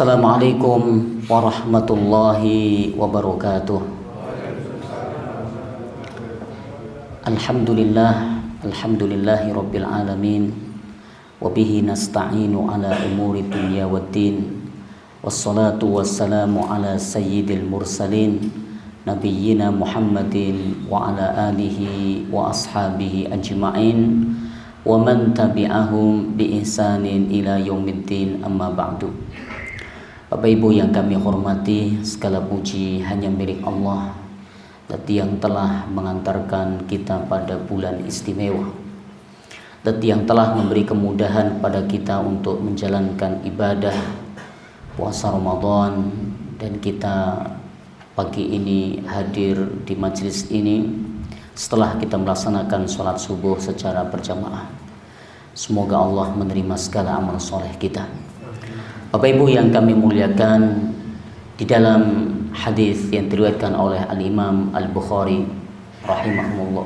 Assalamualaikum warahmatullahi wabarakatuh. Alhamdulillahi rabbil alamin. Wabihi nasta'inu ala umuri dunya waddin. Wassalatu wassalamu ala sayyidil mursalin nabiyyina Muhammadin wa ala alihi wa ashabihi ajma'in wa man tabi'ahum bi ihsanin ila yaumiddin, amma ba'du. Bapak Ibu yang kami hormati, segala puji hanya milik Allah yang telah mengantarkan kita pada bulan istimewa, yang telah memberi kemudahan pada kita untuk menjalankan ibadah puasa Ramadan, dan kita pagi ini hadir di majelis ini setelah kita melaksanakan sholat subuh secara berjamaah. Semoga Allah menerima segala amal soleh kita. Bapak Ibu yang kami muliakan, di dalam hadis yang diriwayatkan oleh Al-Imam Al-Bukhari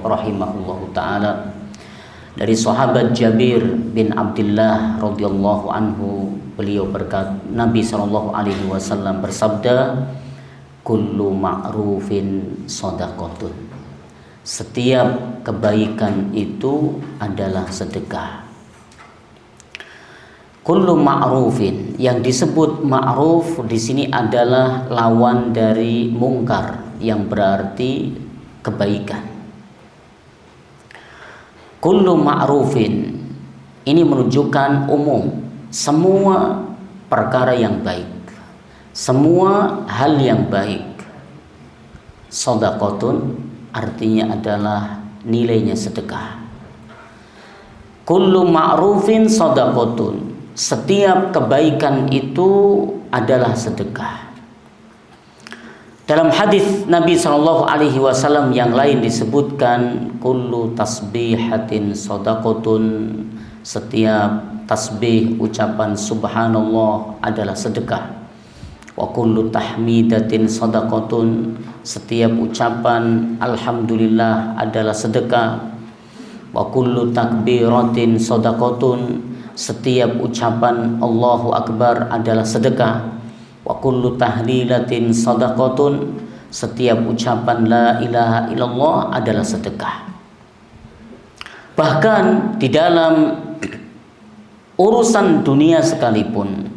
rahimahullah ta'ala dari sahabat Jabir bin Abdullah radhiyallahu anhu, beliau berkata, Nabi SAW bersabda, kullu ma'rufin shadaqatun. Setiap kebaikan itu adalah sedekah. Kullu ma'rufin, yang disebut ma'ruf di sini adalah lawan dari mungkar, yang berarti kebaikan. Kullu ma'rufin ini menunjukkan umum, semua perkara yang baik, semua hal yang baik. Shadaqatun artinya adalah nilainya sedekah. Kullu ma'rufin shadaqatun, setiap kebaikan itu adalah sedekah. Dalam hadis Nabi SAW yang lain disebutkan, kullu tasbihatin shadaqatun, setiap tasbih ucapan subhanallah adalah sedekah. Wa kullu tahmidatin shadaqatun, setiap ucapan alhamdulillah adalah sedekah. Wa kullu takbiratin shadaqatun, setiap ucapan Allahu Akbar adalah sedekah. Wa kullu tahlilatin shadaqatun, setiap ucapan la ilaha illallah adalah sedekah. Bahkan di dalam urusan dunia sekalipun,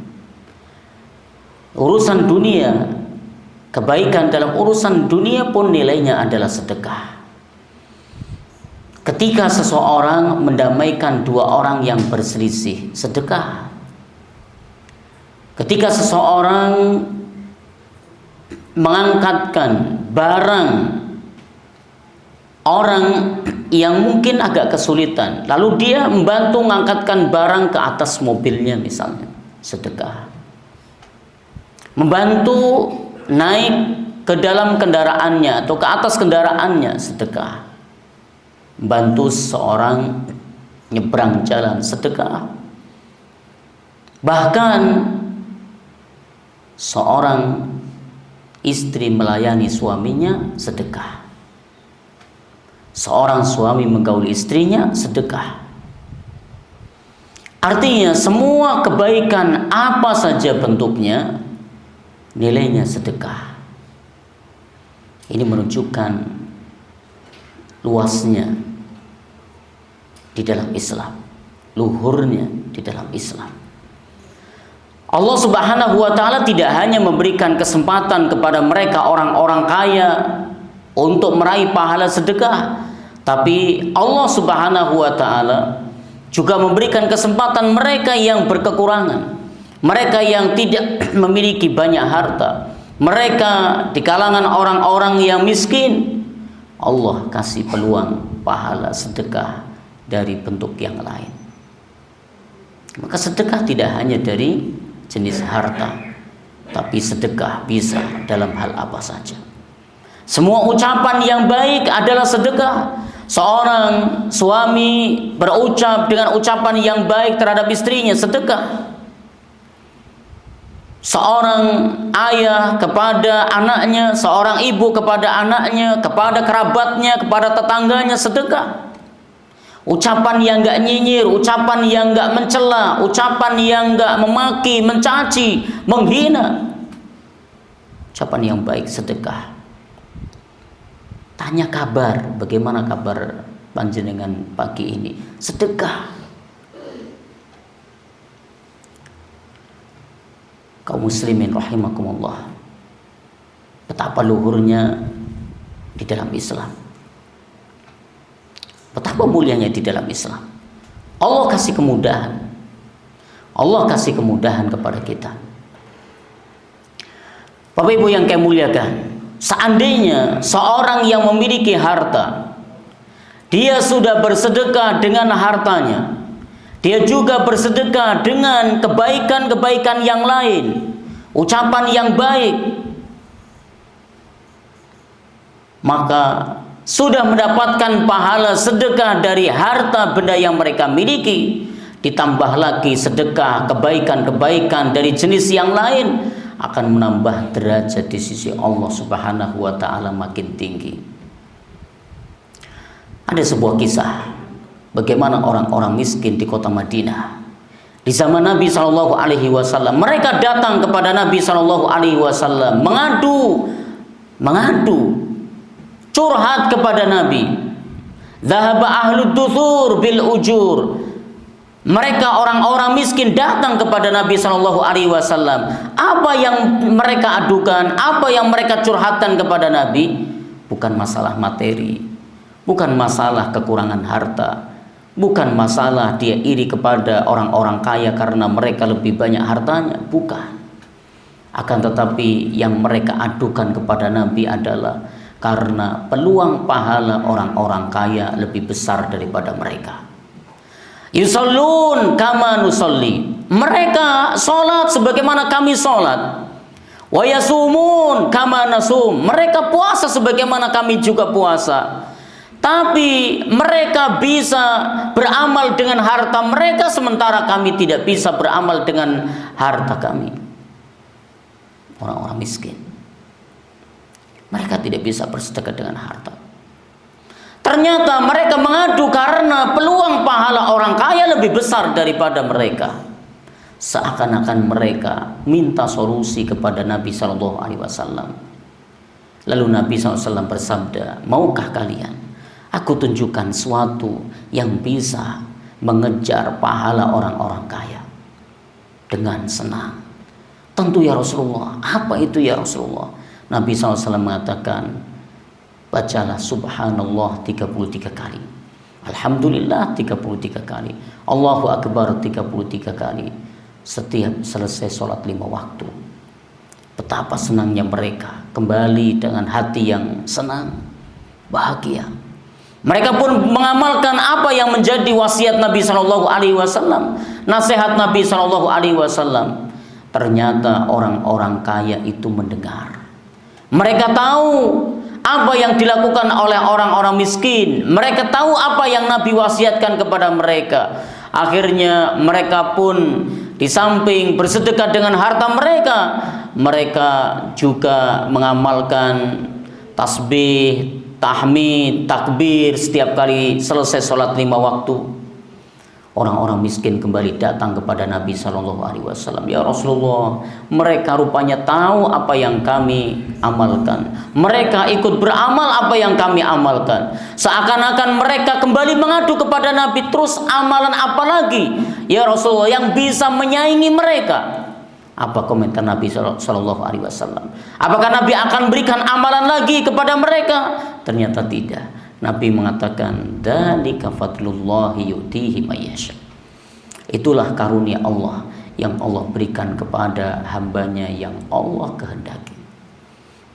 urusan dunia, kebaikan dalam urusan dunia pun nilainya adalah sedekah. Ketika seseorang mendamaikan dua orang yang berselisih, sedekah. Ketika seseorang mengangkatkan barang orang yang mungkin agak kesulitan, lalu dia membantu mengangkatkan barang ke atas mobilnya misalnya, sedekah. Membantu naik ke dalam kendaraannya atau ke atas kendaraannya, sedekah. Membantu seorang nyebrang jalan, sedekah. Bahkan seorang istri melayani suaminya, sedekah. Seorang suami menggauli istrinya, sedekah. Artinya semua kebaikan apa saja bentuknya, nilainya sedekah. Ini menunjukkan luasnya di dalam Islam, luhurnya di dalam Islam. Allah Subhanahu wa ta'ala tidak hanya memberikan kesempatan kepada mereka orang-orang kaya untuk meraih pahala sedekah, tapi Allah Subhanahu wa ta'ala juga memberikan kesempatan mereka yang berkekurangan, mereka yang tidak memiliki banyak harta, mereka di kalangan orang-orang yang miskin. Allah kasih peluang pahala sedekah dari bentuk yang lain. Maka sedekah tidak hanya dari jenis harta, tapi sedekah bisa dalam hal apa saja. Semua ucapan yang baik adalah sedekah. Seorang suami berucap dengan ucapan yang baik terhadap istrinya, sedekah. Seorang ayah kepada anaknya, seorang ibu kepada anaknya, kepada kerabatnya, kepada tetangganya, sedekah. Ucapan yang gak nyinyir, ucapan yang gak mencela, ucapan yang gak memaki, mencaci, menghina. Ucapan yang baik, sedekah. Tanya kabar, bagaimana kabar panjenengan pagi ini? Sedekah. Kaum muslimin rahimakumullah, betapa luhurnya di dalam Islam, betapa mulianya di dalam Islam. Allah kasih kemudahan, Allah kasih kemudahan kepada kita. Bapak Ibu yang kami muliakan, seandainya seorang yang memiliki harta, dia sudah bersedekah dengan hartanya, dia juga bersedekah dengan kebaikan-kebaikan yang lain, ucapan yang baik, maka sudah mendapatkan pahala sedekah dari harta benda yang mereka miliki. Ditambah lagi sedekah kebaikan-kebaikan dari jenis yang lain, akan menambah derajat di sisi Allah Subhanahu wa Ta'ala makin tinggi. Ada sebuah kisah bagaimana orang-orang miskin di kota Madinah di zaman Nabi Shallallahu Alaihi Wasallam. Mereka datang kepada Nabi Shallallahu Alaihi Wasallam mengadu, curhat kepada Nabi. Dhahaba ahlud duthur bil ujur. Mereka orang-orang miskin datang kepada Nabi Shallallahu Alaihi Wasallam. Apa yang mereka adukan, apa yang mereka curhatkan kepada Nabi, bukan masalah materi, bukan masalah kekurangan harta, bukan masalah dia iri kepada orang-orang kaya karena mereka lebih banyak hartanya, bukan. Akan tetapi yang mereka adukan kepada Nabi adalah karena peluang pahala orang-orang kaya lebih besar daripada mereka. Yusallun kama nusalli. Mereka sholat sebagaimana kami sholat. Wa yasumun kama nasum. Mereka puasa sebagaimana kami juga puasa. Tapi mereka bisa beramal dengan harta mereka, sementara kami tidak bisa beramal dengan harta kami. Orang-orang miskin, mereka tidak bisa bersedekah dengan harta. Ternyata mereka mengadu karena peluang pahala orang kaya lebih besar daripada mereka. Seakan-akan mereka minta solusi kepada Nabi Shallallahu Alaihi Wasallam. Lalu Nabi SAW bersabda, maukah kalian aku tunjukkan suatu yang bisa mengejar pahala orang-orang kaya dengan senang? Tentu ya Rasulullah. Apa itu ya Rasulullah? Nabi SAW mengatakan, bacalah subhanallah 33 kali, alhamdulillah 33 kali, Allahu Akbar 33 kali setiap selesai sholat 5 waktu. Betapa senangnya mereka kembali dengan hati yang senang, bahagia. Mereka pun mengamalkan apa yang menjadi wasiat Nabi Shallallahu Alaihi Wasallam, nasihat Nabi Shallallahu Alaihi Wasallam. Ternyata orang-orang kaya itu mendengar. Mereka tahu apa yang dilakukan oleh orang-orang miskin. Mereka tahu apa yang Nabi wasiatkan kepada mereka. Akhirnya mereka pun di samping bersedekah dengan harta mereka, mereka juga mengamalkan tasbih, tahmid, takbir setiap kali selesai sholat 5 waktu. Orang-orang miskin kembali datang kepada Nabi Shallallahu Alaihi Wasallam. Ya Rasulullah, mereka rupanya tahu apa yang kami amalkan. Mereka ikut beramal apa yang kami amalkan. Seakan-akan mereka kembali mengadu kepada Nabi. Terus amalan apa lagi, ya Rasulullah, yang bisa menyaingi mereka? Apa komentar Nabi Shallallahu Alaihi Wasallam? Apakah Nabi akan berikan amalan lagi kepada mereka? Ternyata tidak. Nabi mengatakan, dzalika fadlullahi yu'tihi may yasha. Itulah karunia Allah yang Allah berikan kepada hambanya yang Allah kehendaki.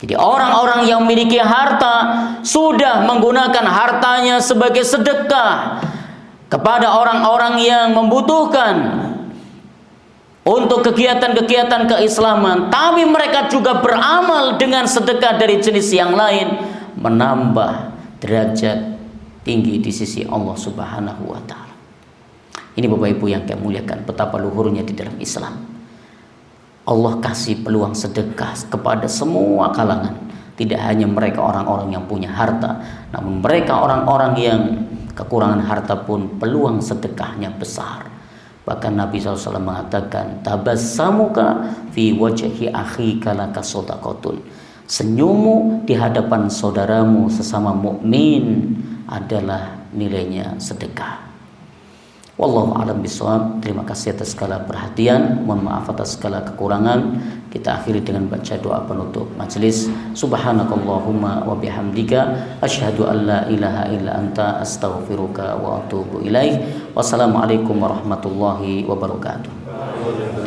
Jadi orang-orang yang memiliki harta sudah menggunakan hartanya sebagai sedekah kepada orang-orang yang membutuhkan untuk kegiatan-kegiatan keislaman, tapi mereka juga beramal dengan sedekah dari jenis yang lain, menambah derajat tinggi di sisi Allah Subhanahu wa Ta'ala. Ini Bapak Ibu yang kami muliakan, betapa luhurnya di dalam Islam. Allah kasih peluang sedekah kepada semua kalangan, tidak hanya mereka orang-orang yang punya harta, namun mereka orang-orang yang kekurangan harta pun peluang sedekahnya besar. Bahkan Nabi SAW mengatakan, tabassamuka fi wajhi akhika laka shadaqatun. Senyummu di hadapan saudaramu sesama mukmin adalah nilainya sedekah. Wallahu a'lam bishawab. Terima kasih atas segala perhatian, mohon maaf atas segala kekurangan. Kita akhiri dengan baca doa penutup majelis. Subhanakallahumma wa bihamdika asyhadu an la ilaha illa anta astaghfiruka wa atubu ilaik. Wassalamualaikum warahmatullahi wabarakatuh.